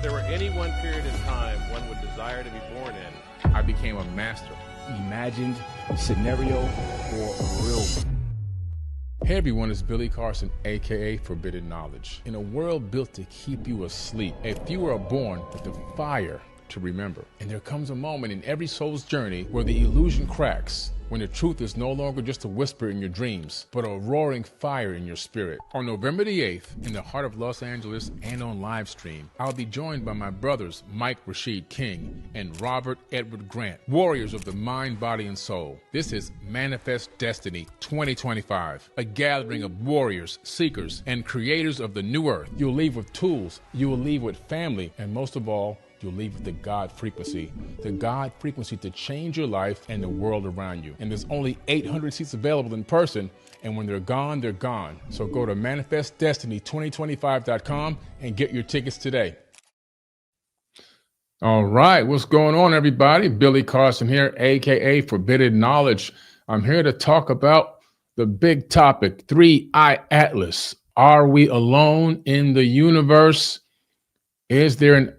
there were any one period in time one would desire to be born in, I became a master. Imagined scenario for a real one. Hey everyone, it's Billy Carson, aka Forbidden Knowledge. In a world built to keep you asleep, a few are born with the fire to remember. And there comes a moment in every soul's journey where the illusion cracks, when the truth is no longer just a whisper in your dreams, but a roaring fire in your spirit. On November the 8th, in the heart of Los Angeles and on live stream, I'll be joined by my brothers Mike Rashid King and Robert Edward Grant, warriors of the mind, body, and soul. This is Manifest Destiny 2025, a gathering of warriors, seekers, and creators of the new earth. You'll leave with tools, you will leave with family, and most of all, you'll leave with the God frequency to change your life and the world around you. And there's only 800 seats available in person, and when they're gone, they're gone. So go to manifestdestiny2025.com and get your tickets today. All right, what's going on, everybody? Billy Carson here, aka Forbidden Knowledge. I'm here to talk about the big topic, 3I Atlas. Are we alone in the universe? Is there an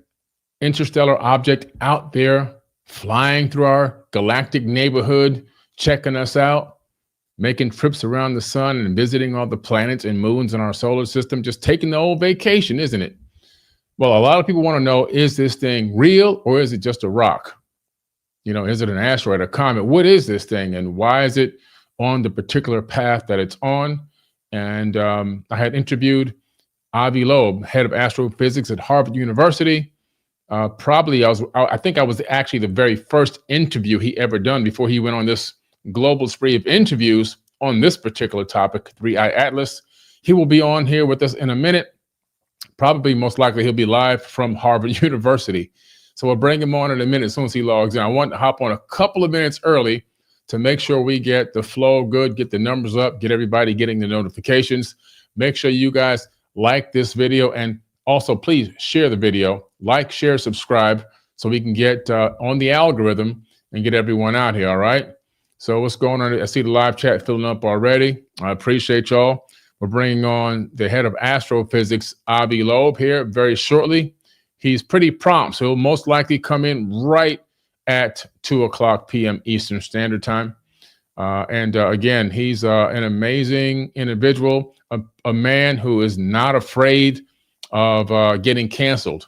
interstellar object out there flying through our galactic neighborhood, checking us out, making trips around the sun and visiting all the planets and moons in our solar system, just taking the old vacation, isn't it? Well, a lot of people want to know, is this thing real or is it just a rock? You know, is it an asteroid, a comet? What is this thing and why is it on the particular path that it's on? And I had interviewed Avi Loeb, head of astrophysics at Harvard University. I think I was actually the very first interview he ever done before he went on this global spree of interviews on this particular topic, 3I Atlas. He will be on here with us in a minute. Probably most likely he'll be live from Harvard University. So we'll bring him on in a minute as soon as he logs in. I want to hop on a couple of minutes early to make sure we get the flow good, get the numbers up, get everybody getting the notifications. Make sure you guys like this video and also please share the video. Like, share, subscribe, so we can get on the algorithm and get everyone out here, all right? So what's going on? I see the live chat filling up already. I appreciate y'all. We're bringing on the head of astrophysics, Avi Loeb, here very shortly. He's pretty prompt, so he'll most likely come in right at 2:00 p.m. Eastern Standard Time. Again, he's an amazing individual, a man who is not afraid of getting canceled.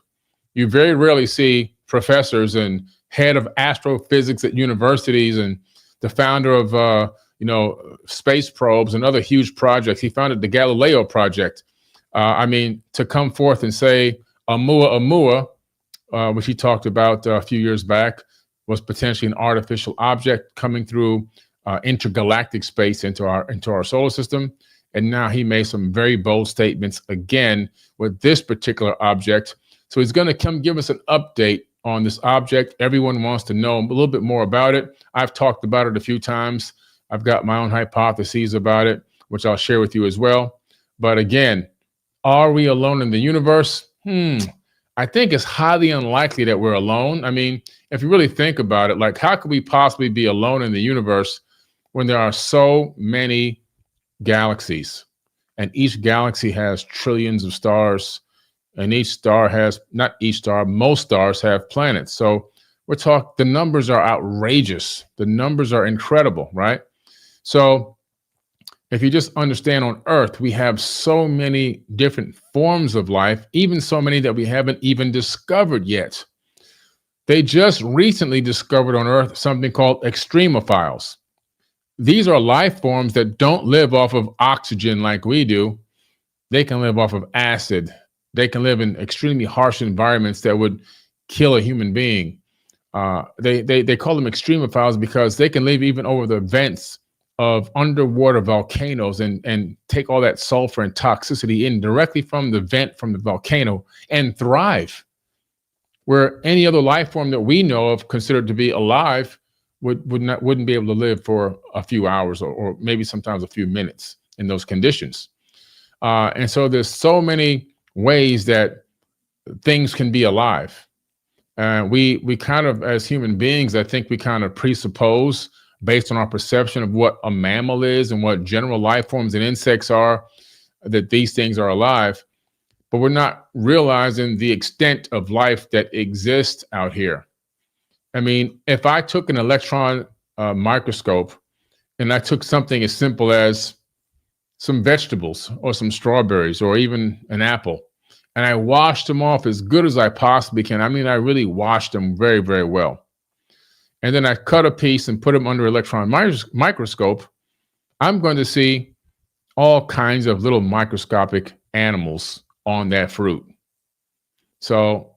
You very rarely see professors and head of astrophysics at universities and the founder of, space probes and other huge projects. He founded the Galileo project. To come forth and say Oumuamua, which he talked about a few years back, was potentially an artificial object coming through intergalactic space into our solar system. And now he made some very bold statements again with this particular object. So he's going to come give us an update on this object. Everyone wants to know a little bit more about it. I've talked about it a few times. I've got my own hypotheses about it, which I'll share with you as well. But again, are we alone in the universe? I think it's highly unlikely that we're alone. I mean, if you really think about it, like how could we possibly be alone in the universe when there are so many galaxies and each galaxy has trillions of stars? And each star has, not each star, most stars have planets. So we're talking, the numbers are outrageous. The numbers are incredible, right? So if you just understand on Earth, we have so many different forms of life, even so many that we haven't even discovered yet. They just recently discovered on Earth something called extremophiles. These are life forms that don't live off of oxygen like we do. They can live off of acid. They can live in extremely harsh environments that would kill a human being. They call them extremophiles because they can live even over the vents of underwater volcanoes and take all that sulfur and toxicity in directly from the vent from the volcano and thrive. Where any other life form that we know of considered to be alive wouldn't be able to live for a few hours or maybe sometimes a few minutes in those conditions. And so there's so many ways that things can be alive. We kind of, as human beings, I think we kind of presuppose based on our perception of what a mammal is and what general life forms and insects are, that these things are alive. but we're not realizing the extent of life that exists out here. I mean, if I took an electron microscope and I took something as simple as some vegetables or some strawberries or even an apple, and I washed them off as good as I possibly can. I mean, I really washed them very, very well. And then I cut a piece and put them under electron microscope, I'm going to see all kinds of little microscopic animals on that fruit. So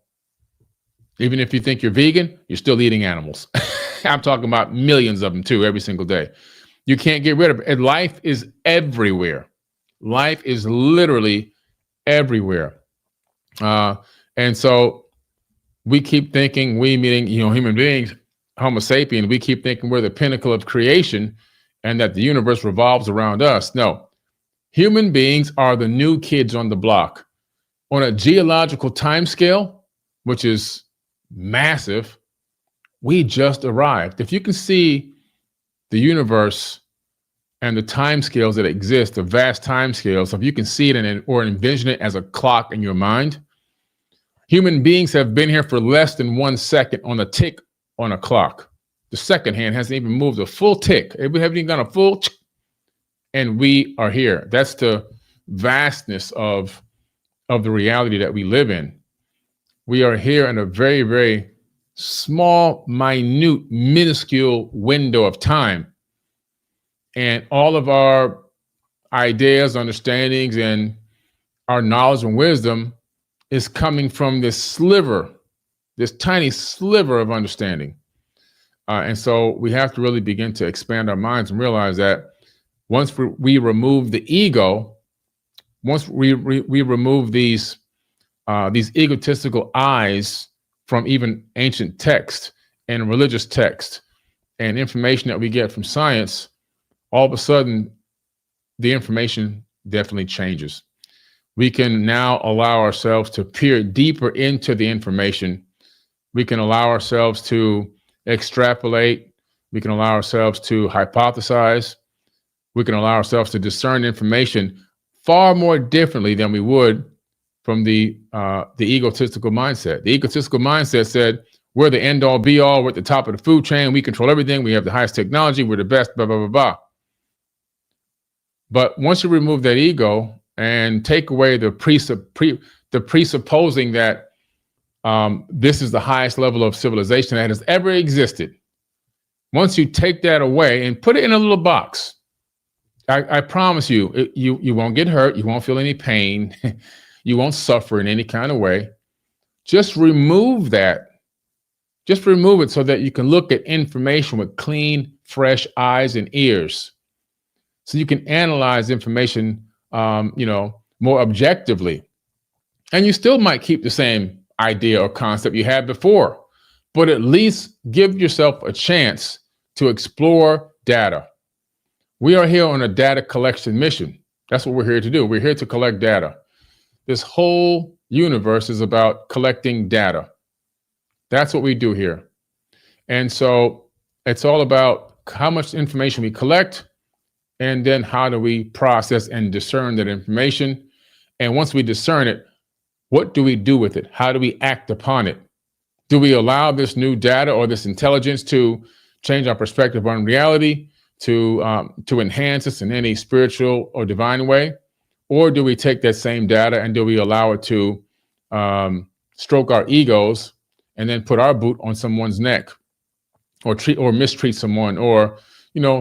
even if you think you're vegan, you're still eating animals. I'm talking about millions of them too, every single day. You can't get rid of it. And life is everywhere. Life is literally everywhere. And so we keep thinking, we meaning, human beings, Homo sapien, we keep thinking we're the pinnacle of creation and that the universe revolves around us. No, human beings are the new kids on the block. On a geological timescale, which is massive, we just arrived. If you can see the universe and the timescales that exist, the vast timescales, if you can see it or envision it as a clock in your mind, human beings have been here for less than 1 second on a tick on a clock. The second hand hasn't even moved a full tick. We haven't even done a full tick, and we are here. That's the vastness of the reality that we live in. We are here in a very, very small, minute, minuscule window of time. And all of our ideas, understandings, and our knowledge and wisdom is coming from this sliver, this tiny sliver of understanding. And so we have to really begin to expand our minds and realize that once we remove the ego, once we remove these egotistical eyes from even ancient text and religious text and information that we get from science, all of a sudden the information definitely changes. We can now allow ourselves to peer deeper into the information. We can allow ourselves to extrapolate. We can allow ourselves to hypothesize. We can allow ourselves to discern information far more differently than we would from the egotistical mindset. The egotistical mindset said, we're the end all be all, we're at the top of the food chain, we control everything, we have the highest technology, we're the best, blah, blah, blah, blah. But once you remove that ego and take away the presupposing that this is the highest level of civilization that has ever existed, once you take that away and put it in a little box, I promise you, you won't get hurt, you won't feel any pain, you won't suffer in any kind of way. Just remove that. Just remove it so that you can look at information with clean, fresh eyes and ears. So you can analyze information, more objectively. And you still might keep the same idea or concept you had before, but at least give yourself a chance to explore data. We are here on a data collection mission. That's what we're here to do. We're here to collect data. This whole universe is about collecting data. That's what we do here. And so it's all about how much information we collect, and then how do we process and discern that information. And once we discern it, what do we do with it? How do we act upon it? Do we allow this new data or this intelligence to change our perspective on reality, to enhance us in any spiritual or divine way? Or do we take that same data and do we allow it to stroke our egos and then put our boot on someone's neck, or mistreat someone, or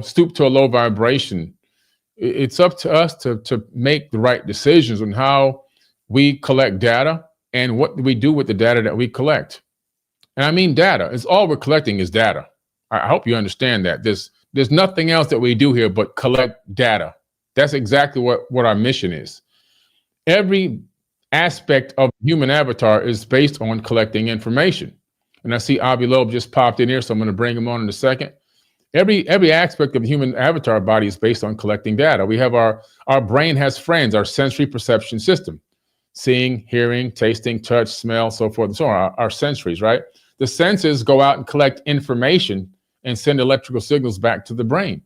stoop to a low vibration? It's up to us to make the right decisions on how we collect data and what we do with the data that we collect. And I mean data. It's all we're collecting is data. I hope you understand that. There's nothing else that we do here but collect data. That's exactly what our mission is. Every aspect of human avatar is based on collecting information. And I see Avi Loeb just popped in here, so I'm going to bring him on in a second. Every aspect of the human avatar body is based on collecting data. We have our brain has friends, our sensory perception system, seeing, hearing, tasting, touch, smell, so forth and so on, our sensories, right? The senses go out and collect information and send electrical signals back to the brain.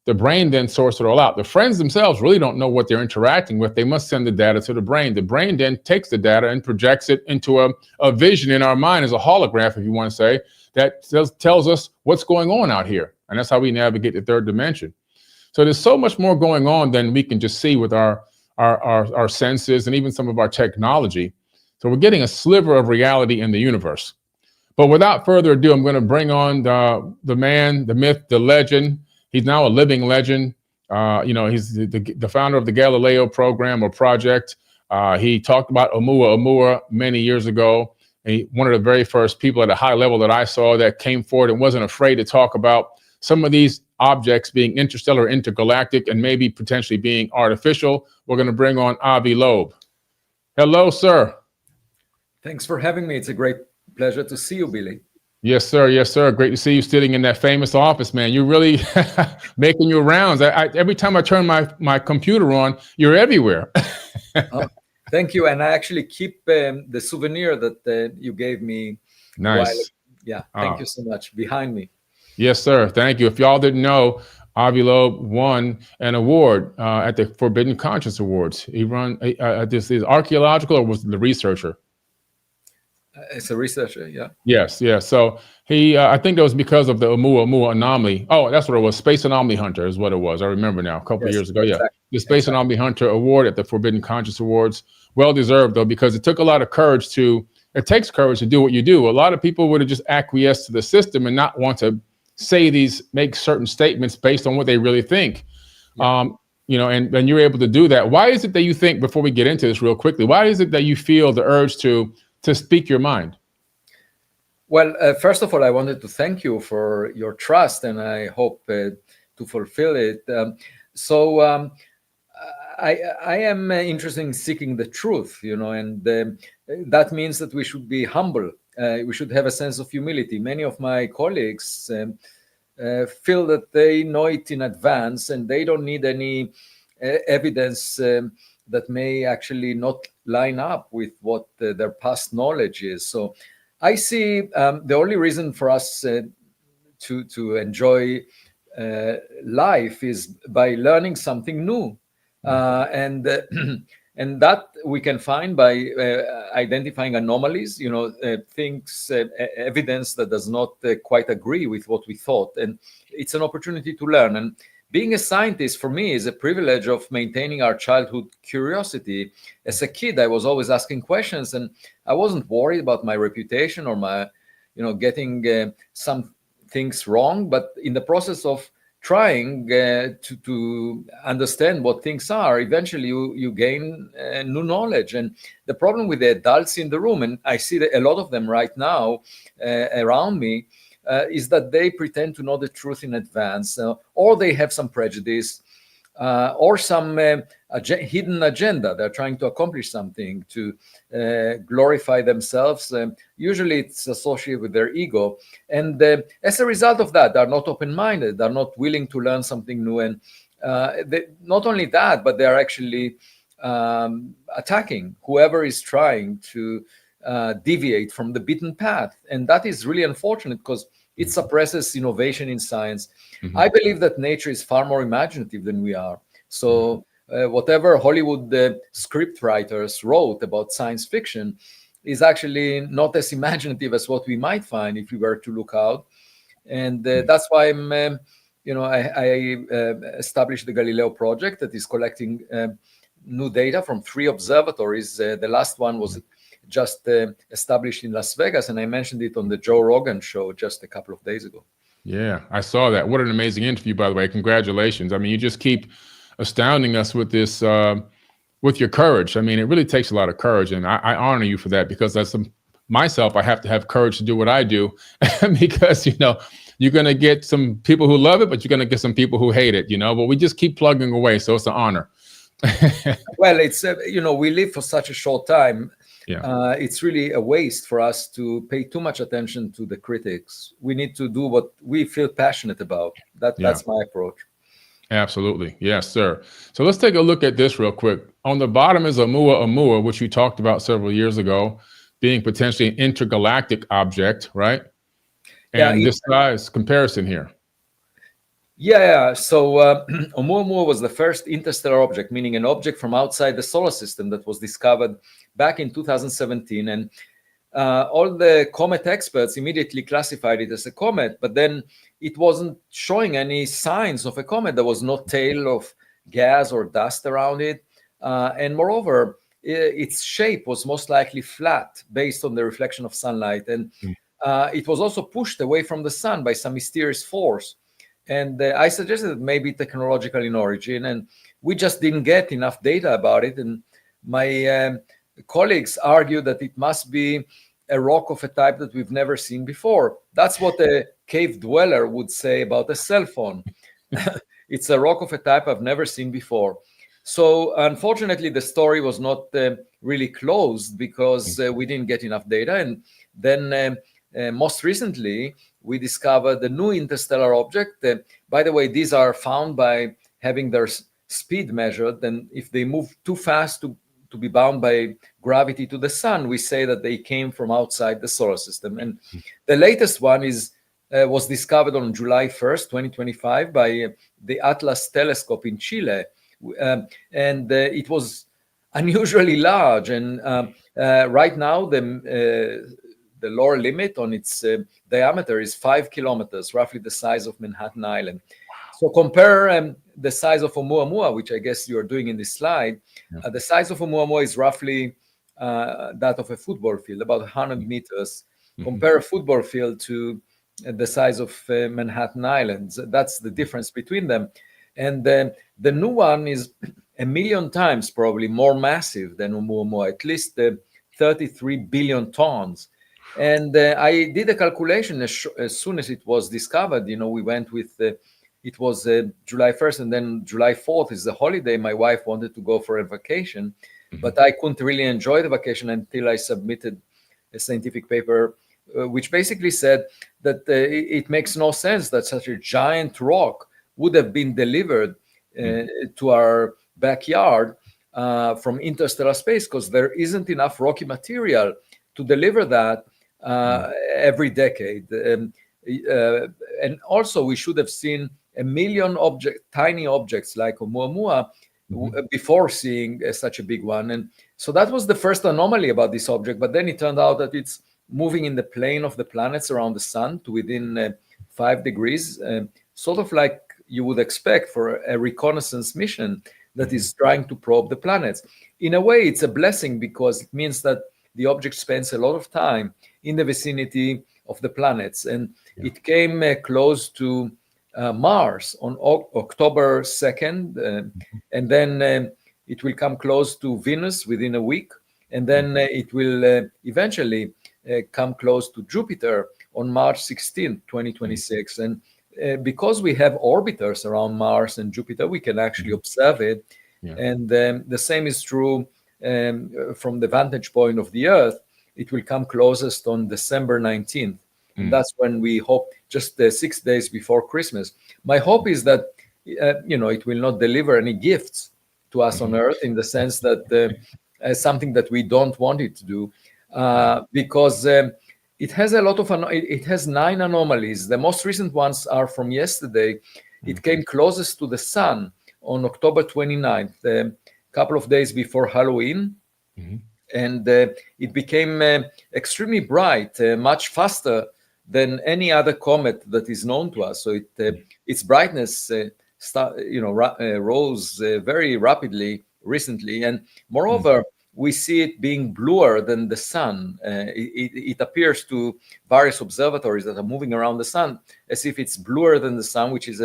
The brain then sorts it all out. The friends themselves really don't know what they're interacting with. They must send the data to the brain. The brain then takes the data and projects it into a vision in our mind as a holograph, if you want to say, that tells us what's going on out here. And that's how we navigate the third dimension. So there's so much more going on than we can just see with our senses and even some of our technology. So we're getting a sliver of reality in the universe. But without further ado, I'm going to bring on the man, the myth, the legend. He's now a living legend. He's the founder of the Galileo program or project. He talked about Oumuamua many years ago. One of the very first people at a high level that I saw that came forward and wasn't afraid to talk about some of these objects being interstellar, intergalactic, and maybe potentially being artificial. We're going to bring on Avi Loeb. Hello, sir. Thanks for having me. It's a great pleasure to see you, Billy. Yes, sir. Yes, sir. Great to see you sitting in that famous office, man. You're really making your rounds. Every time I turn my computer on, you're everywhere. Oh, thank you. And I actually keep the souvenir that you gave me. Nice. Thank you so much. Behind me. Yes, sir. Thank you. If y'all didn't know, Avi Loeb won an award at the Forbidden Conscious Awards. He won this is archaeological, or was the researcher? It's a researcher, yeah. Yes, yeah. So he, I think it was because of the Oumuamua anomaly. Oh, that's what it was. Space Anomaly Hunter is what it was. I remember now, a couple of years ago. Yeah, exactly. The Space Anomaly Hunter Award at the Forbidden Conscious Awards. Well deserved, though, because it took a lot of courage it takes courage to do what you do. A lot of people would have just acquiesced to the system and not want to make certain statements based on what they really think. Yeah. And you're able to do that. Why is it that you think, before we get into this real quickly, why is it that you feel the urge to speak your mind? Well, first of all, I wanted to thank you for your trust, and I hope to fulfill it. I am interested in seeking the truth, and that means that we should be humble. We should have a sense of humility. Many of my colleagues feel that they know it in advance, and they don't need any evidence that may actually not line up with what their past knowledge is. So I see the only reason for us to enjoy life is by learning something new. And that we can find by identifying anomalies, things, evidence that does not quite agree with what we thought. And it's an opportunity to learn. And being a scientist, for me, is a privilege of maintaining our childhood curiosity. As a kid, I was always asking questions, and I wasn't worried about my reputation or my, getting some things wrong. But in the process of trying to understand what things are, eventually you gain new knowledge. And the problem with the adults in the room, and I see a lot of them right now around me, is that they pretend to know the truth in advance, or they have some prejudice, or some hidden agenda. They're trying to accomplish something, to glorify themselves. Usually it's associated with their ego. And as a result of that, they're not open-minded. They're not willing to learn something new. And not only that, but they're actually attacking whoever is trying to deviate from the beaten path. And that is really unfortunate, because it suppresses innovation in science. Mm-hmm. I believe that nature is far more imaginative than we are. So whatever Hollywood script writers wrote about science fiction is actually not as imaginative as what we might find if we were to look out. And that's why I established the Galileo project that is collecting new data from 3 observatories. The last one was just established in Las Vegas, and I mentioned it on the Joe Rogan show just a couple of days ago. Yeah, I saw that. What an amazing interview, by the way. Congratulations. I mean, you just keep astounding us with this, with your courage. I mean, it really takes a lot of courage, and I honor you for that, because as myself, I have to have courage to do what I do, because, you're going to get some people who love it, but you're going to get some people who hate it, but we just keep plugging away. So it's an honor. Well, it's, we live for such a short time. Yeah. It's really a waste for us to pay too much attention to the critics. We need to do what we feel passionate about. That's my approach. Absolutely. Yes, sir. So let's take a look at this real quick. On the bottom is Oumuamua, which you talked about several years ago, being potentially an intergalactic object, right? And this size comparison here. Yeah. So Oumuamua was the first interstellar object, meaning an object from outside the solar system that was discovered back in 2017. And all the comet experts immediately classified it as a comet, but then it wasn't showing any signs of a comet. There was no tail of gas or dust around it. And moreover, its shape was most likely flat based on the reflection of sunlight. And it was also pushed away from the sun by some mysterious force. And I suggested that maybe technological in origin, and we just didn't get enough data about it. And my colleagues argue that it must be a rock of a type that we've never seen before. That's what a cave dweller would say about a cell phone. It's a rock of a type I've never seen before. So unfortunately, the story was not really closed because we didn't get enough data. And then most recently, we discovered the new interstellar object. By the way, these are found by having their speed measured. And if they move too fast to be bound by gravity to the sun, we say that they came from outside the solar system. And the latest one was discovered on July 1st, 2025 by the Atlas telescope in Chile. And it was unusually large. And right now, the lower limit on its diameter is 5 kilometers, roughly the size of Manhattan Island. So compare the size of Oumuamua, which I guess you're doing in this slide. The size of Oumuamua is roughly that of a football field, about 100 meters. Compare a football field to the size of Manhattan Island. That's the difference between them. And the new one is 1 million times probably more massive than Oumuamua, at least 33 billion tons. And I did a calculation as soon as it was discovered. We went with, it was July 1st, and then July 4th is the holiday. My wife wanted to go for a vacation, but I couldn't really enjoy the vacation until I submitted a scientific paper, which basically said that it makes no sense that such a giant rock would have been delivered to our backyard from interstellar space, because there isn't enough rocky material to deliver that every decade. And also, we should have seen 1 million tiny objects like Oumuamua before seeing such a big one. And so that was the first anomaly about this object. But then it turned out that it's moving in the plane of the planets around the sun to within 5 degrees, sort of like you would expect for a reconnaissance mission that is trying to probe the planets. In a way, it's a blessing because it means that the object spends a lot of time in the vicinity of the planets. And it came close to Mars on October 2nd, and then it will come close to Venus within a week, and then it will eventually come close to Jupiter on March 16th, 2026. And because we have orbiters around Mars and Jupiter, we can actually observe it. And the same is true from the vantage point of the Earth. It will come closest on December 19th. And that's when we hope, just 6 days before Christmas. My hope is that, it will not deliver any gifts to us on Earth, in the sense that something that we don't want it to do, because it has a lot of, it has 9 anomalies. The most recent ones are from yesterday. It came closest to the sun on October 29th, a couple of days before Halloween. And it became extremely bright, much faster than any other comet that is known to us. So its brightness rose very rapidly recently. And moreover, we see it being bluer than the sun. It appears to various observatories that are moving around the sun as if it's bluer than the sun, which is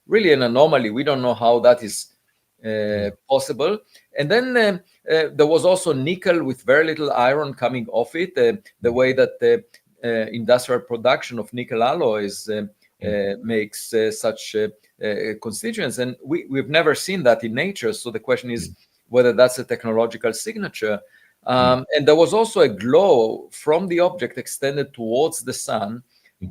really an anomaly. We don't know how that is possible. And then there was also nickel with very little iron coming off it, the way that the industrial production of nickel alloys makes such constituents. And we've never seen that in nature. So the question is whether that's a technological signature. And there was also a glow from the object extended towards the sun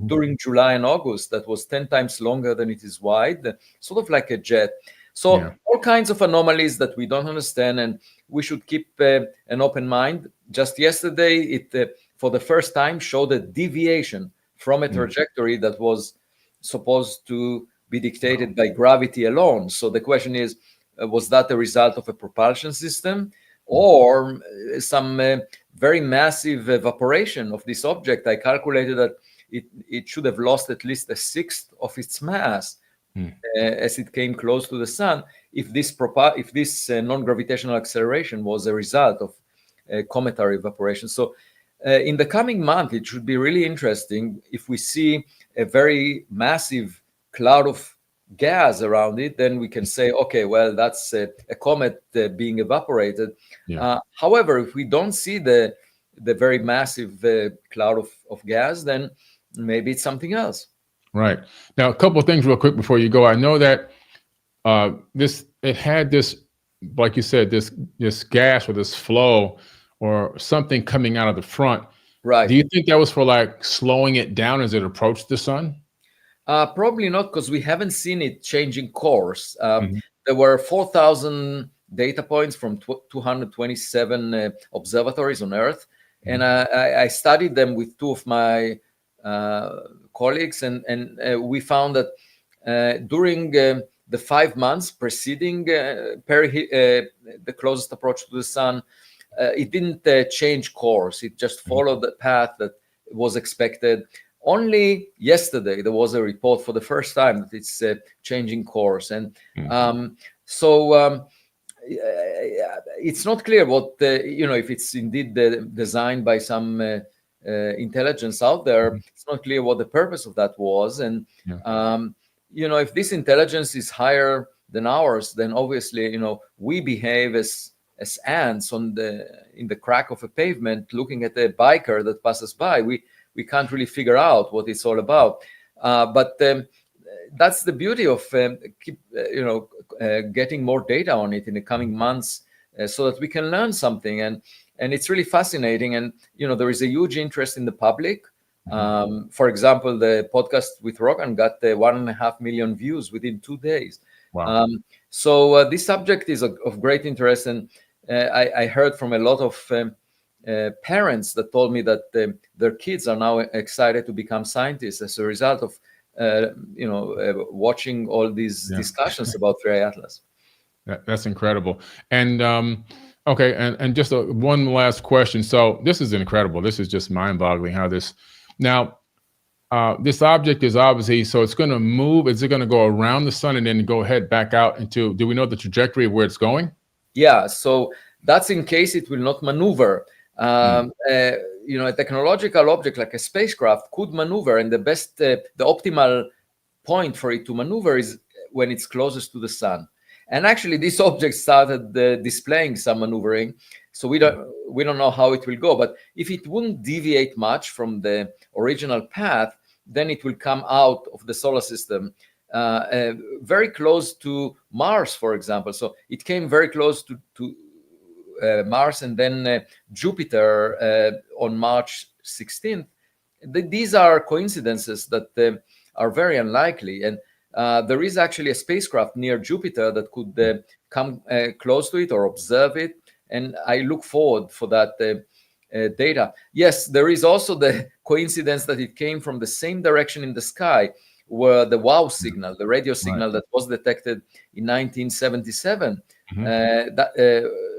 during July and August that was 10 times longer than it is wide, sort of like a jet. So all kinds of anomalies that we don't understand, and we should keep an open mind. Just yesterday, it for the first time showed a deviation from a trajectory that was supposed to be dictated by gravity alone. So the question is, was that the result of a propulsion system or some very massive evaporation of this object? I calculated that it should have lost at least a sixth of its mass as it came close to the sun, if this non-gravitational acceleration was a result of cometary evaporation. So in the coming month, it should be really interesting if we see a very massive cloud of gas around it. Then we can say, okay, well, that's a comet being evaporated. However, if we don't see the very massive cloud of gas, then maybe it's something else. Right. Now, a couple of things real quick before you go. I know that it had this, like you said, this gas or this flow or something coming out of the front. Right. Do you think that was for like slowing it down as it approached the sun? Probably not, because we haven't seen it changing course. There were 4,000 data points from 227 observatories on Earth. And I studied them with two of my colleagues, and we found that during the 5 months preceding the closest approach to the sun, it didn't change course. It just followed the path that was expected. Only yesterday there was a report for the first time that it's changing course, and so it's not clear what if it's indeed designed by some intelligence out there. It's not clear what the purpose of that was, and if this intelligence is higher than ours, then obviously we behave as ants in the crack of a pavement, looking at a biker that passes by. We can't really figure out what it's all about, but that's the beauty of getting more data on it in the coming months, so that we can learn something. And it's really fascinating. And there is a huge interest in the public. For example, the podcast with Rogan got 1.5 million views within 2 days. Wow. So this subject is of great interest, and I heard from a lot of parents that told me that their kids are now excited to become scientists as a result of watching all these discussions about 3I Atlas. That's incredible. And okay, and just one last question. So this is incredible. This is just mind-boggling how this now this object is obviously, so it's going to move. Is it going to go around the sun and then go head back out into, do we know the trajectory of where it's going? Yeah, so that's in case it will not maneuver. A technological object like a spacecraft could maneuver, and the optimal point for it to maneuver is when it's closest to the sun. And actually, this object started displaying some maneuvering, so we don't know how it will go. But if it wouldn't deviate much from the original path, then it will come out of the solar system, very close to Mars, for example. So it came very close to Mars, and then Jupiter on March 16th. These are coincidences that are very unlikely, and there is actually a spacecraft near Jupiter that could come close to it or observe it, and I look forward for that data. Yes, there is also the coincidence that it came from the same direction in the sky where the WOW signal, the radio signal that was detected in 1977,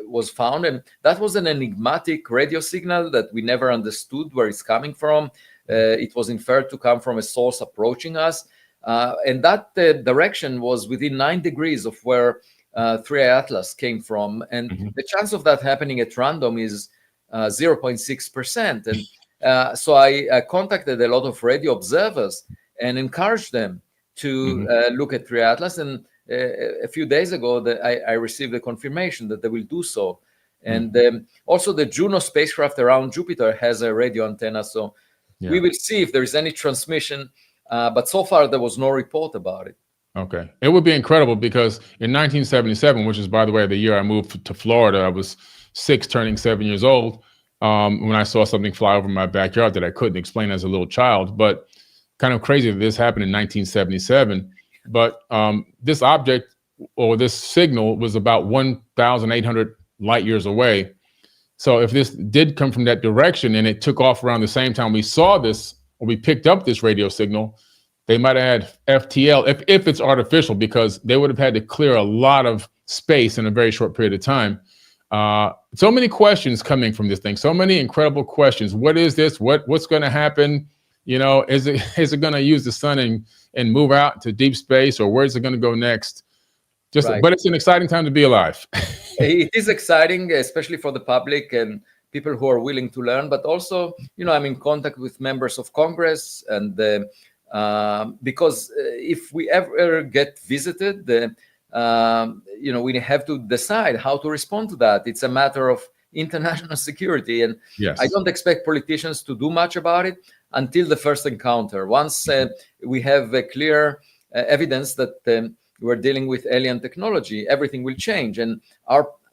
was found, and that was an enigmatic radio signal that we never understood where it's coming from. It was inferred to come from a source approaching us, and that direction was within 9 degrees of where 3I Atlas came from, and the chance of that happening at random is 0.6%. And so I contacted a lot of radio observers and encouraged them to look at 3I Atlas, and a few days ago I received a confirmation that they will do so. And also the Juno spacecraft around Jupiter has a radio antenna, so we will see if there is any transmission, but so far there was no report about it. Okay. It would be incredible, because in 1977, which is, by the way, the year I moved to Florida, I was 6 turning 7 years old, when I saw something fly over my backyard that I couldn't explain as a little child. But kind of crazy that this happened in 1977. But this object, or this signal, was about 1,800 light years away. So if this did come from that direction and it took off around the same time we saw this, or we picked up this radio signal, They might add FTL if it's artificial, because they would have had to clear a lot of space in a very short period of time. So many questions coming from this thing. So many incredible questions. What is this? What's going to happen? You know, is it going to use the sun and move out to deep space, or where's it going to go next? Right. But it's an exciting time to be alive. It is exciting, especially for the public and people who are willing to learn. But also, I'm in contact with members of Congress, and because if we ever get visited, we have to decide how to respond to that. It's a matter of international security, and Yes. I don't expect politicians to do much about it until the first encounter. Once we have clear evidence that we're dealing with alien technology, everything will change. And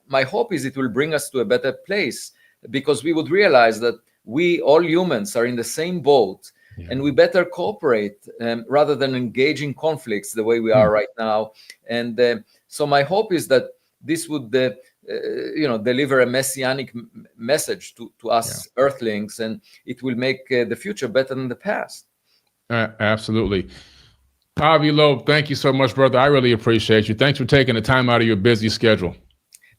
my hope is it will bring us to a better place, because we would realize that we, all humans, are in the same boat, and we better cooperate rather than engage in conflicts the way we are right now. And so my hope is that this would deliver a messianic message to us Earthlings, and it will make the future better than the past. Absolutely. Avi Loeb, thank you so much, brother. I really appreciate you. Thanks for taking the time out of your busy schedule.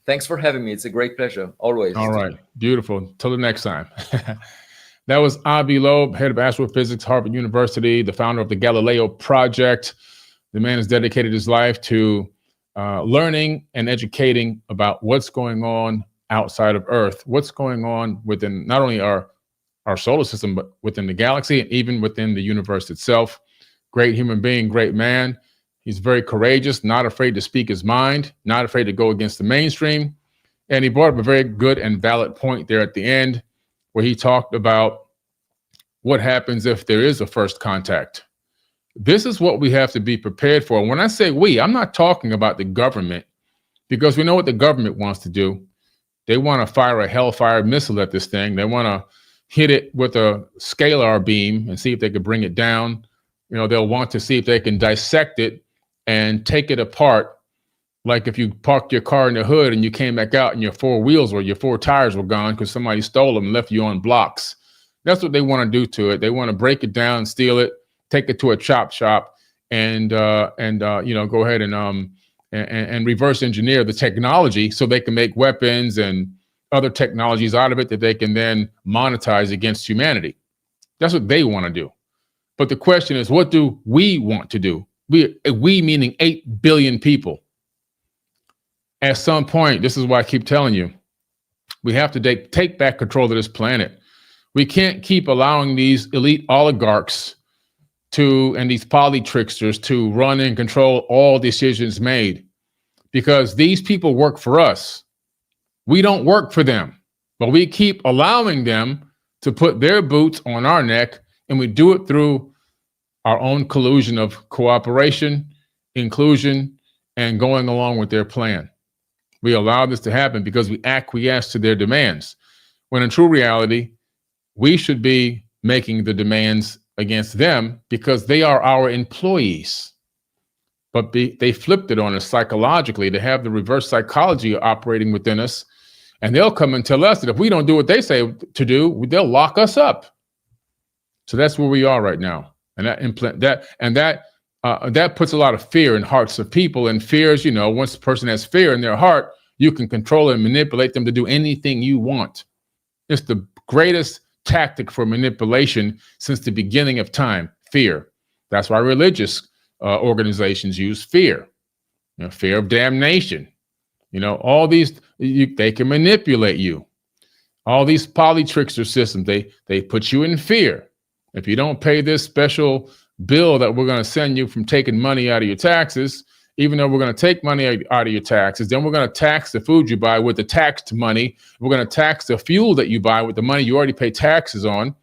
Thanks for having me. It's a great pleasure, always. All right. Beautiful. Till the next time. That was Avi Loeb, head of astrophysics, Harvard University, the founder of the Galileo Project. The man has dedicated his life to learning and educating about what's going on outside of Earth, what's going on within not only our solar system, but within the galaxy and even within the universe itself. Great human being, great man. He's very courageous, not afraid to speak his mind, not afraid to go against the mainstream. And he brought up a very good and valid point there at the end, where he talked about what happens if there is a first contact. This is what we have to be prepared for. When I say we, I'm not talking about the government, because we know what the government wants to do. They want to fire a Hellfire missile at this thing. They want to hit it with a scalar beam and see if they can bring it down. They'll want to see if they can dissect it and take it apart. Like if you parked your car in the hood and you came back out and your four wheels or your four tires were gone because somebody stole them and left you on blocks. That's what they want to do to it. They want to break it down, steal it, take it to a chop shop, and go ahead and reverse engineer the technology so they can make weapons and other technologies out of it that they can then monetize against humanity. That's what they want to do. But the question is, what do we want to do? We meaning 8 billion people. At some point, this is why I keep telling you, we have to take back control of this planet. We can't keep allowing these elite oligarchs and these polytricksters to run and control all decisions made, because these people work for us. We don't work for them, but we keep allowing them to put their boots on our neck, and we do it through our own collusion of cooperation, inclusion, and going along with their plan. We allow this to happen because we acquiesce to their demands, when in true reality, we should be making the demands against them, because they are our employees. But they flipped it on us psychologically. They have the reverse psychology operating within us, and they'll come and tell us that if we don't do what they say to do, they'll lock us up. So that's where we are right now, and that puts a lot of fear in hearts of people. And fears, once a person has fear in their heart, you can control and manipulate them to do anything you want. It's the greatest tactic for manipulation since the beginning of time, fear. That's why religious organizations use fear, fear of damnation. All these, they can manipulate you. All these polytrickster systems, they put you in fear. If you don't pay this special bill that we're going to send you from taking money out of your taxes, even though we're going to take money out of your taxes, then we're going to tax the food you buy with the taxed money. We're going to tax the fuel that you buy with the money you already pay taxes on.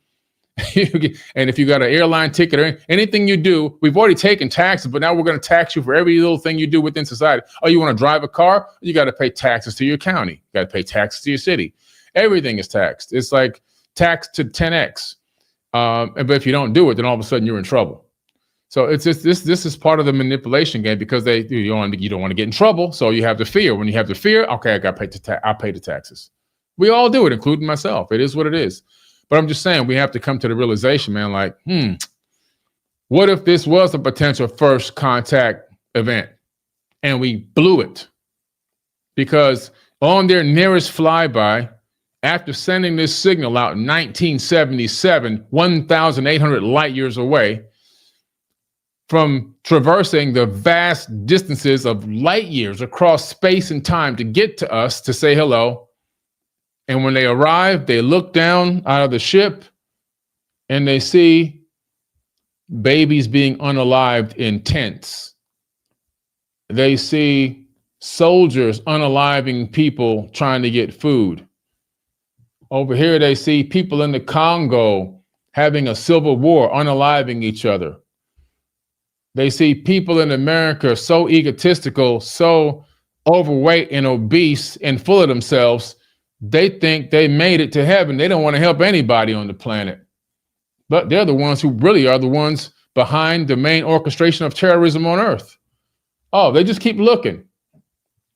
And if you got an airline ticket or anything you do, we've already taken taxes, but now we're going to tax you for every little thing you do within society. Oh, you want to drive a car? You got to pay taxes to your county. You got to pay taxes to your city. Everything is taxed. It's like taxed to 10x. But if you don't do it, then all of a sudden you're in trouble. So it's just this is part of the manipulation game, because you don't want to get in trouble. So you have the fear. When you have the fear, okay, I'll pay the taxes. We all do it, including myself. It is what it is. But I'm just saying, we have to come to the realization, man, like, What if this was a potential first contact event and we blew it? Because on their nearest flyby, after sending this signal out in 1977, 1,800 light years away, from traversing the vast distances of light years across space and time to get to us to say hello. And when they arrive, they look down out of the ship and they see babies being unalived in tents. They see soldiers unaliving people trying to get food. Over here, they see people in the Congo having a civil war, unaliving each other. They see people in America so egotistical, so overweight and obese and full of themselves, they think they made it to heaven. They don't want to help anybody on the planet. But they're the ones who really are the ones behind the main orchestration of terrorism on Earth. Oh, they just keep looking.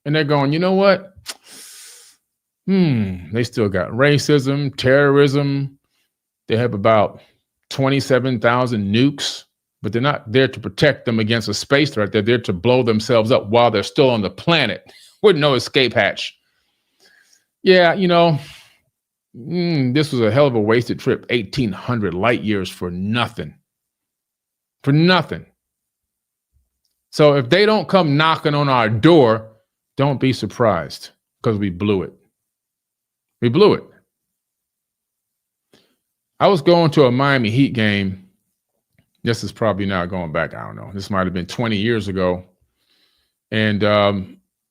And they're going, you know what? They still got racism, terrorism. They have about 27,000 nukes. But they're not there to protect them against a space threat. They're there to blow themselves up while they're still on the planet with no escape hatch. Yeah, this was a hell of a wasted trip. 1,800 light years for nothing. For nothing. So if they don't come knocking on our door, don't be surprised because we blew it. We blew it. I was going to a Miami Heat game. This is probably now going back, I don't know. This might have been 20 years ago. And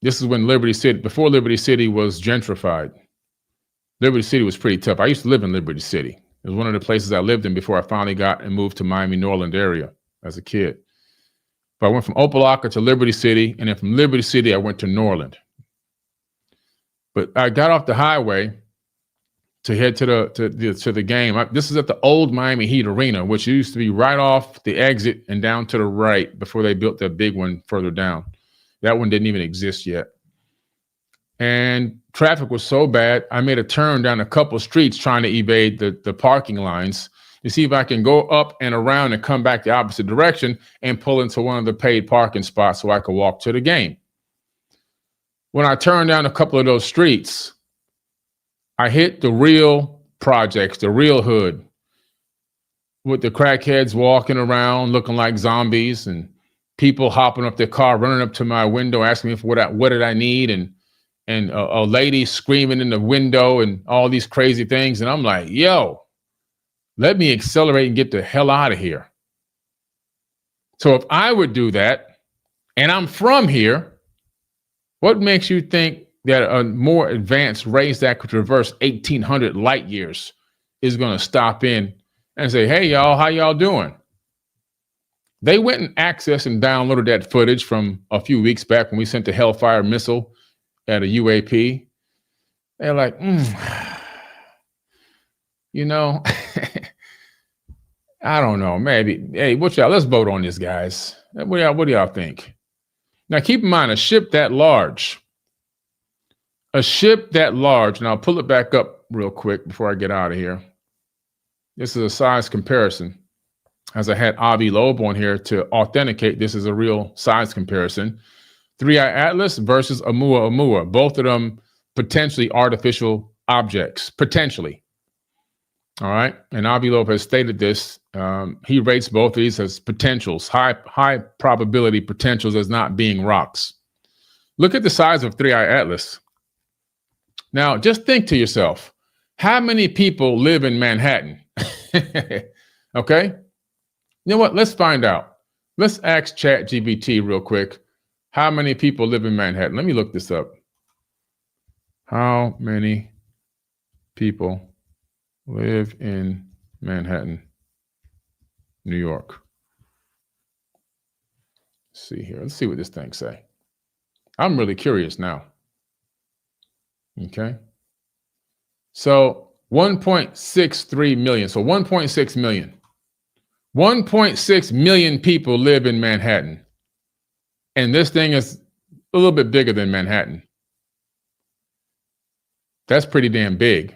this is when Liberty City, before Liberty City was gentrified. Liberty City was pretty tough. I used to live in Liberty City. It was one of the places I lived in before I finally got and moved to Miami, New Orleans area as a kid. But I went from Opelika to Liberty City, and then from Liberty City, I went to New Orleans. But I got off the highway to head to the game. This is at the old Miami Heat Arena, which used to be right off the exit and down to the right before they built that big one further down. That one didn't even exist yet. And traffic was so bad, I made a turn down a couple streets trying to evade the parking lines to see if I can go up and around and come back the opposite direction and pull into one of the paid parking spots so I could walk to the game. When I turned down a couple of those streets, I hit the real projects, the real hood, with the crackheads walking around looking like zombies and people hopping up their car, running up to my window, asking me for what did I need, and a lady screaming in the window and all these crazy things. And I'm like, yo, let me accelerate and get the hell out of here. So if I would do that, and I'm from here, what makes you think that a more advanced race that could traverse 1,800 light years is going to stop in and say, hey, y'all, how y'all doing? They went and accessed and downloaded that footage from a few weeks back when we sent the Hellfire missile at a UAP. They're like, I don't know, maybe. Hey, let's vote on this, guys. What do y'all think? Now, keep in mind, a ship that large, and I'll pull it back up real quick before I get out of here. This is a size comparison, as I had Avi Loeb on here to authenticate this is a real size comparison. 3i Atlas versus Oumuamua, both of them potentially artificial objects, potentially. All right, and Avi Loeb has stated this. He rates both of these as potentials, high probability potentials as not being rocks. Look at the size of 3i Atlas. Now, just think to yourself, how many people live in Manhattan? Okay? You know what? Let's find out. Let's ask ChatGPT real quick. How many people live in Manhattan? Let me look this up. How many people live in Manhattan, New York? Let's see here. Let's see what this thing say. I'm really curious now. Okay. So 1.63 million. So 1.6 million. 1.6 million people live in Manhattan. And this thing is a little bit bigger than Manhattan. That's pretty damn big.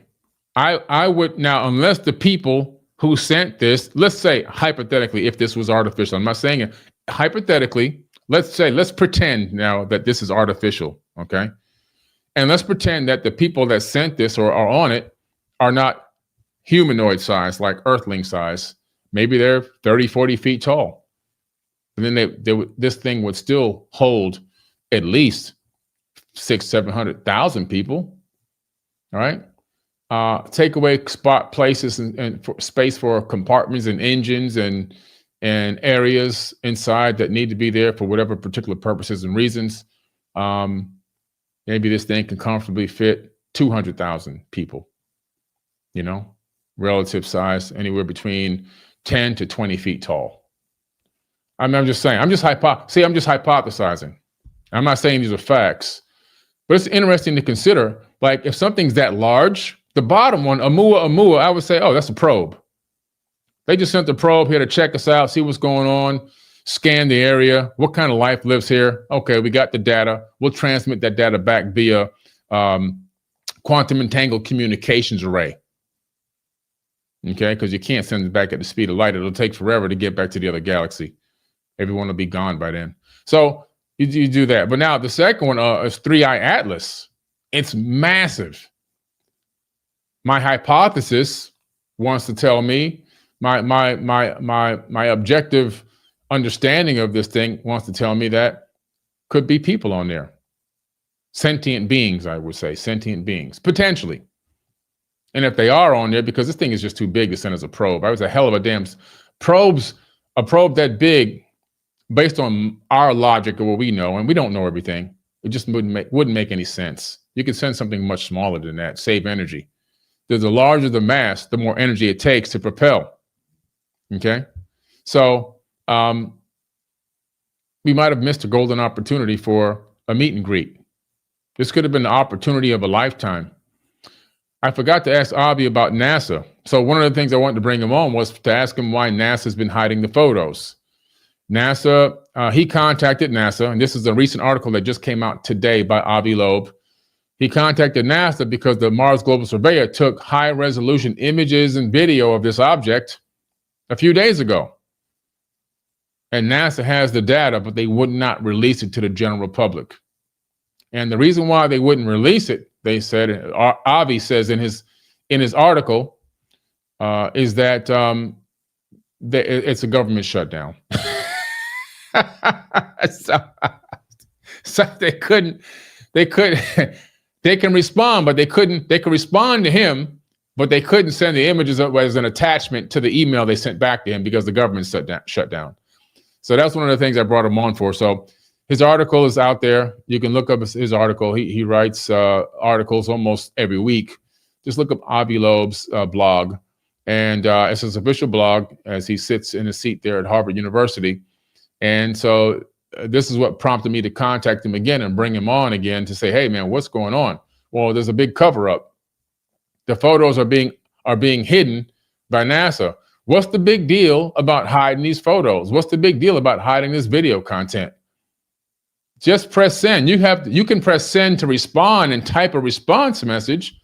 I would now, unless the people who sent this. Let's say hypothetically, if this was artificial, I'm not saying it. Hypothetically, let's pretend now that this is artificial, okay? And let's pretend that the people that sent this or are on it are not humanoid size, like earthling size. Maybe they're 30, 40 feet tall. And then this thing would still hold at least 700,000 people. All right. Take away spot places and for space for compartments and engines and areas inside that need to be there for whatever particular purposes and reasons. Maybe this thing can comfortably fit 200,000 people, you know, relative size, anywhere between 10 to 20 feet tall. I'm just saying, I'm just hypothesizing. I'm not saying these are facts, but it's interesting to consider, like if something's that large, the bottom one, Oumuamua, I would say, oh, that's a probe. They just sent the probe here to check us out, see what's going on, scan the area, what kind of life lives here. Okay, we got the data. We'll transmit that data back via quantum entangled communications array. Okay, because you can't send it back at the speed of light. It'll take forever to get back to the other galaxy. Everyone will be gone by then. So you do that. But now the second one is 3I Atlas. It's massive. My hypothesis wants to tell me, my objective understanding of this thing wants to tell me that could be people on there. Sentient beings, I would say, sentient beings, potentially. And if they are on there, because this thing is just too big to send as a probe. I was a hell of a damn a probe that big, based on our logic of what we know, and we don't know everything. It just wouldn't make any sense. You can send something much smaller than that, save energy. The larger the mass, the more energy it takes to propel. Okay, so we might have missed a golden opportunity for a meet and greet. This could have been the opportunity of a lifetime. I forgot to ask Avi about NASA. So one of the things I wanted to bring him on was to ask him why NASA's been hiding the photos. NASA, he contacted NASA, and this is a recent article that just came out today by Avi Loeb. He contacted NASA because the Mars Global Surveyor took high-resolution images and video of this object a few days ago. And NASA has the data, but they would not release it to the general public. And the reason why they wouldn't release it, they said, Avi says in his article, is that it's a government shutdown. so they can respond, but they could respond to him, but they couldn't send the images as an attachment to the email they sent back to him because the government shut down. So that's one of the things I brought him on for. So his article is out there. You can look up his article. He writes articles almost every week. Just look up Avi Loeb's blog. And it's his official blog as he sits in his seat there at Harvard University. And so this is what prompted me to contact him again and bring him on again to say, hey, man, what's going on? Well, there's a big cover up. The photos are being hidden by NASA. What's the big deal about hiding these photos? What's the big deal about hiding this video content? Just press send. You can press send to respond and type a response message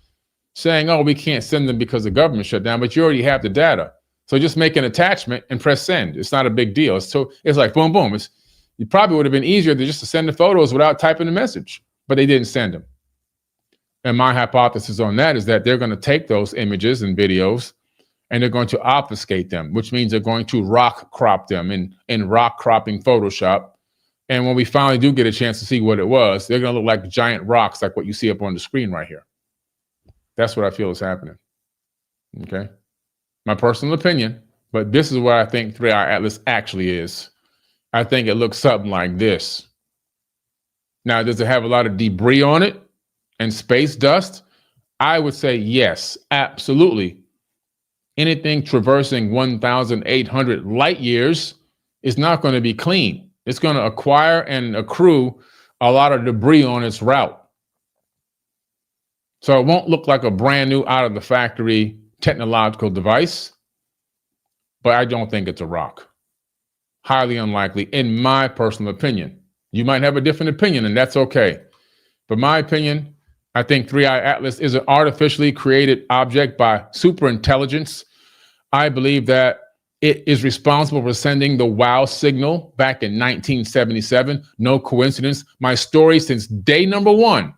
saying, oh, we can't send them because the government shut down, but you already have the data. So just make an attachment and press send. It's not a big deal. It's like boom, boom. It probably would have been easier to just to send the photos without typing the message, but they didn't send them. And my hypothesis on that is that they're going to take those images and videos and they're going to obfuscate them, which means they're going to rock crop them in rock cropping Photoshop. And when we finally do get a chance to see what it was, they're going to look like giant rocks, like what you see up on the screen right here. That's what I feel is happening. Okay. My personal opinion, but this is what I think 3I Atlas actually is. I think it looks something like this. Now, does it have a lot of debris on it and space dust? I would say yes, absolutely. Anything traversing 1,800 light years is not going to be clean. It's going to acquire and accrue a lot of debris on its route. So it won't look like a brand new out of the factory technological device, but I don't think it's a rock. Highly unlikely, in my personal opinion. You might have a different opinion, and that's okay. But my opinion, I think 3I Atlas is an artificially created object by superintelligence. I believe that it is responsible for sending the wow signal back in 1977. No coincidence. My story since day number one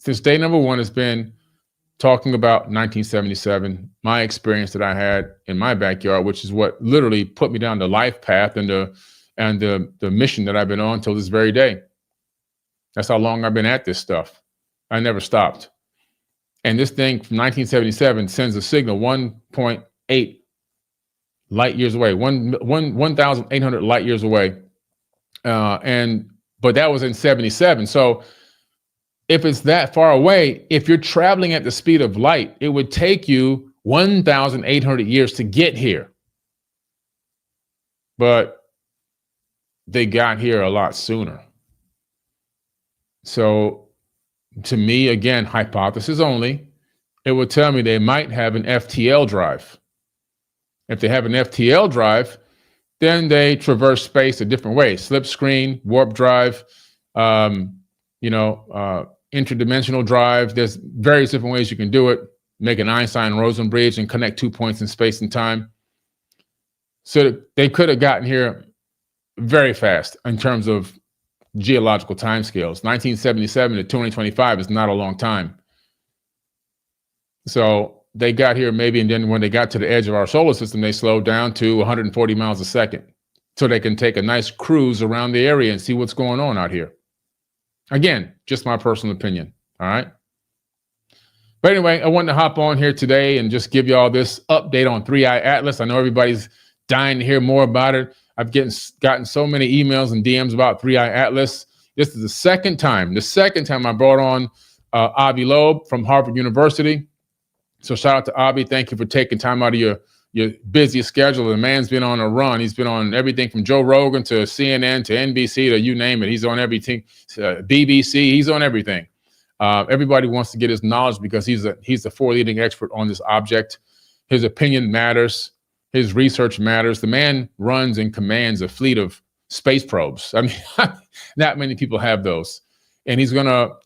has been talking about 1977, my experience that I had in my backyard, which is what literally put me down the life path and the mission that I've been on till this very day. That's how long I've been at this stuff. I never stopped. And this thing from 1977 sends a signal 1.8 light years away, 1,800 light years away. But that was in 77. So if it's that far away, if you're traveling at the speed of light, it would take you 1,800 years to get here. But they got here a lot sooner. So to me, again, hypothesis only, it would tell me they might have an FTL drive. If they have an FTL drive, then they traverse space a different way. Slip screen, warp drive, interdimensional drive. There's various different ways you can do it. Make an Einstein-Rosen bridge and connect 2 points in space and time. So they could have gotten here very fast in terms of geological timescales. 1977 to 2025 is not a long time. So they got here maybe, and then when they got to the edge of our solar system, they slowed down to 140 miles a second so they can take a nice cruise around the area and see what's going on out here. Again, just my personal opinion. All right. But anyway, I wanted to hop on here today and just give you all this update on 3i Atlas. I know everybody's dying to hear more about it. I've gotten so many emails and DMs about 3i Atlas. This is the second time I brought on Avi Loeb from Harvard University. So shout out to Avi. Thank you for taking time out of your busy schedule. The man's been on a run. He's been on everything from Joe Rogan to CNN to NBC to you name it. He's on everything. BBC. He's on everything. Everybody wants to get his knowledge because he's the forward-leading expert on this object. His opinion matters. His research matters. The man runs and commands a fleet of space probes. I mean, not many people have those. And he's going to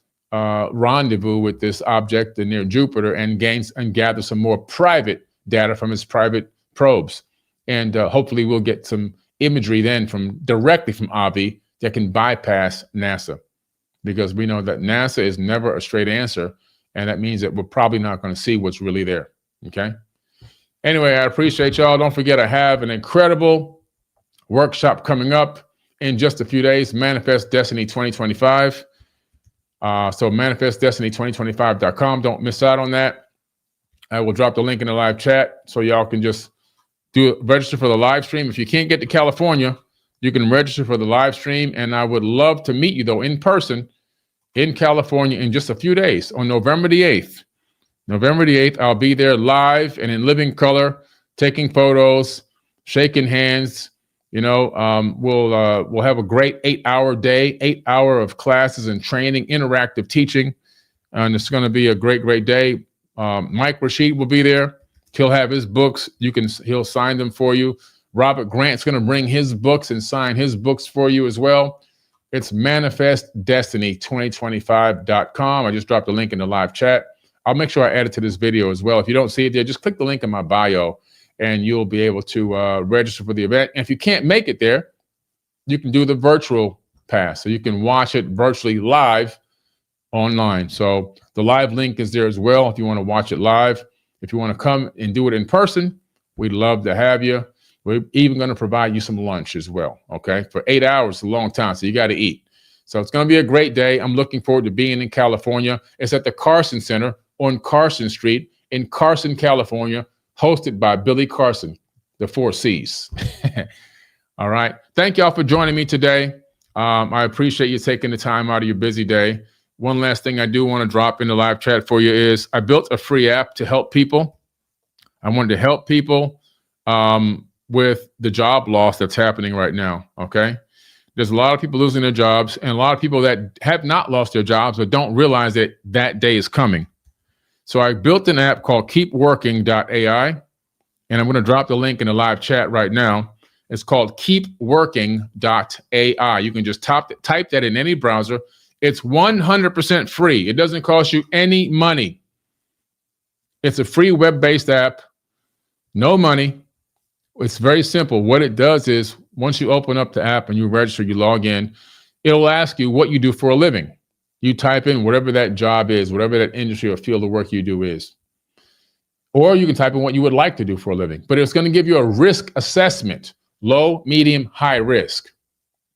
rendezvous with this object near Jupiter and gather some more private data from his private probes. And hopefully we'll get some imagery then directly from Avi that can bypass NASA, because we know that NASA is never a straight answer. And that means that we're probably not going to see what's really there. Okay. Anyway, I appreciate y'all. Don't forget, I have an incredible workshop coming up in just a few days, Manifest Destiny 2025. So manifestdestiny2025.com. Don't miss out on that. I will drop the link in the live chat so y'all can just register for the live stream. If you can't get to California, you can register for the live stream. And I would love to meet you, though, in person in California in just a few days on November the 8th. November the 8th, I'll be there live and in living color, taking photos, shaking hands. We'll have a great 8-hour day, 8 hour of classes and training, interactive teaching. And it's going to be a great, great day. Mike Rashid will be there. He'll have his books. He'll sign them for you. Robert Grant's going to bring his books and sign his books for you as well. It's manifestdestiny2025.com. I just dropped the link in the live chat. I'll make sure I add it to this video as well. If you don't see it there, just click the link in my bio and you'll be able to register for the event. And if you can't make it there, you can do the virtual pass. So you can watch it virtually live online. So the live link is there as well if you want to watch it live. If you want to come and do it in person, we'd love to have you. We're even going to provide you some lunch as well. Okay. For 8 hours, it's a long time. So you got to eat. So it's going to be a great day. I'm looking forward to being in California. It's at the Carson Center on Carson Street in Carson, California, hosted by Billy Carson, the 4 C's. All right. Thank y'all for joining me today. I appreciate you taking the time out of your busy day. One last thing I do want to drop in the live chat for you is I built a free app to help people. I wanted to help people with the job loss that's happening right now. Okay. There's a lot of people losing their jobs and a lot of people that have not lost their jobs but don't realize that that day is coming. So I built an app called keepworking.ai, and I'm going to drop the link in the live chat right now. It's called keepworking.ai. You can just type that in any browser. It's 100% free. It doesn't cost you any money. It's a free web-based app No money. It's very simple. What it does is once you open up the app and you register, you log in, it'll ask you what you do for a living. You type in whatever that job is, whatever that industry or field of work you do is. Or you can type in what you would like to do for a living. But it's going to give you a risk assessment, low, medium, high risk.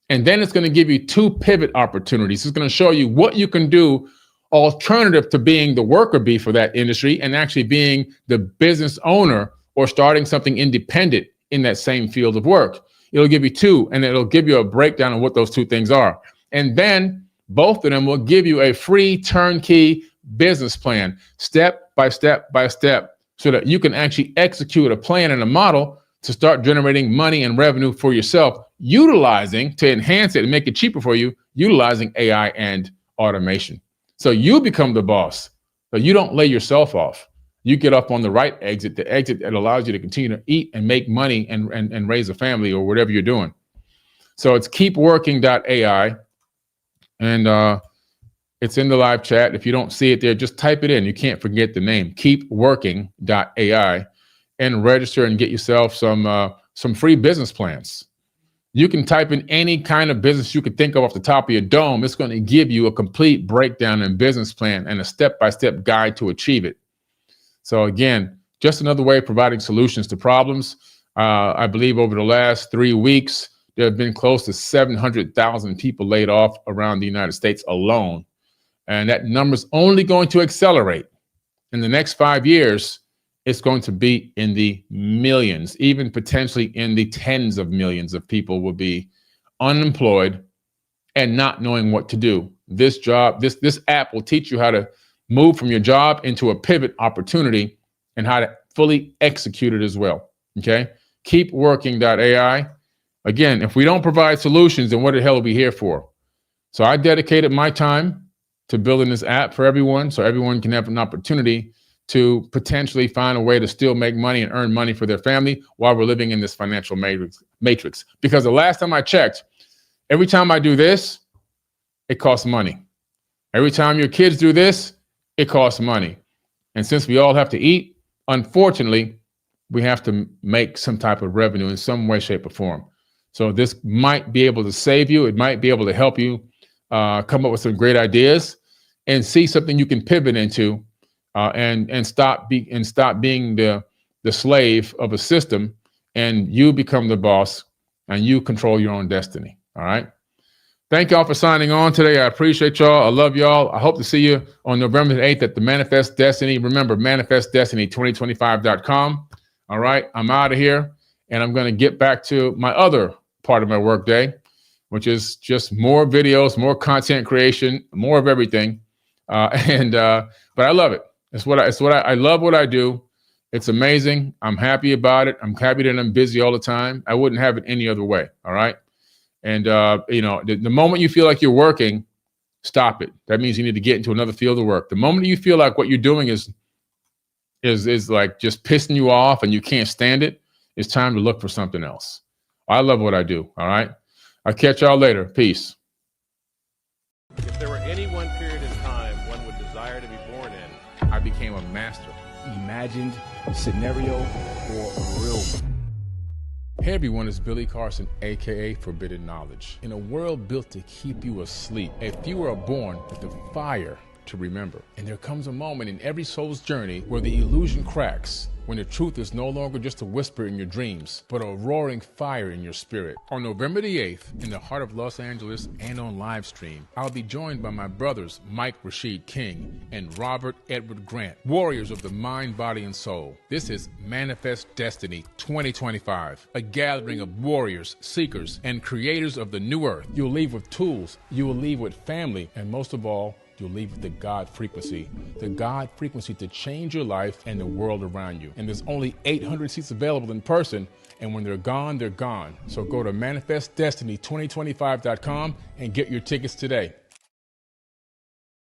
And then it's going to give you 2 pivot opportunities. It's going to show you what you can do alternative to being the worker bee for that industry and actually being the business owner or starting something independent in that same field of work. It'll give you 2, and it'll give you a breakdown of what those 2 things are. And then both of them will give you a free turnkey business plan, step by step by step, so that you can actually execute a plan and a model to start generating money and revenue for yourself, utilizing to enhance it and make it cheaper for you, utilizing AI and automation. So you become the boss, but you don't lay yourself off. You get up on the right exit, the exit that allows you to continue to eat and make money and raise a family or whatever you're doing. So it's keepworking.ai, and it's in the live chat. If you don't see it there, just type it in. You can't forget the name, keepworking.ai, and register and get yourself some free business plans. You can type in any kind of business you could think of off the top of your dome. It's going to give you a complete breakdown and business plan and a step-by-step guide to achieve it. So again, just another way of providing solutions to problems. I believe over the last 3 weeks, there have been close to 700,000 people laid off around the United States alone. And that number's only going to accelerate. In the next 5 years, it's going to be in the millions, even potentially in the tens of millions of people will be unemployed and not knowing what to do. This app will teach you how to move from your job into a pivot opportunity and how to fully execute it as well. Okay. Keepworking.ai. Again, if we don't provide solutions, then what the hell are we here for? So I dedicated my time to building this app for everyone so everyone can have an opportunity to potentially find a way to still make money and earn money for their family while we're living in this financial matrix. Because the last time I checked, every time I do this, it costs money. Every time your kids do this, it costs money. And since we all have to eat, unfortunately, we have to make some type of revenue in some way, shape, or form. So this might be able to save you. It might be able to help you come up with some great ideas and see something you can pivot into and stop being the slave of a system, and you become the boss and you control your own destiny. All right. Thank y'all for signing on today. I appreciate y'all. I love y'all. I hope to see you on November 8th at the Manifest Destiny. Remember, manifestdestiny2025.com. All right. I'm out of here, and I'm going to get back to my other part of my workday, which is just more videos, more content creation, more of everything. But I love it. I love what I do. It's amazing. I'm happy about it. I'm happy that I'm busy all the time. I wouldn't have it any other way. All right. And, the moment you feel like you're working, stop it. That means you need to get into another field of work. The moment you feel like what you're doing is like just pissing you off and you can't stand it, it's time to look for something else. I love what I do. All right. I'll catch y'all later. Peace. If there were any one period in time one would desire to be born in, I became a master. Imagined scenario for a real one. Hey everyone, it's Billy Carson, aka Forbidden Knowledge. In a world built to keep you asleep, a few are born with the fire to remember. And there comes a moment in every soul's journey where the illusion cracks, when the truth is no longer just a whisper in your dreams, but a roaring fire in your spirit. On November the 8th, in the heart of Los Angeles and on live stream, I'll be joined by my brothers Mike Rashid King and Robert Edward Grant, warriors of the mind, body, and soul. This is Manifest Destiny 2025, a gathering of warriors, seekers, and creators of the new earth. You'll leave with tools, you will leave with family, and most of all, you'll leave with the God frequency to change your life and the world around you. And there's only 800 seats available in person, and when they're gone, they're gone. So go to manifestdestiny2025.com and get your tickets today.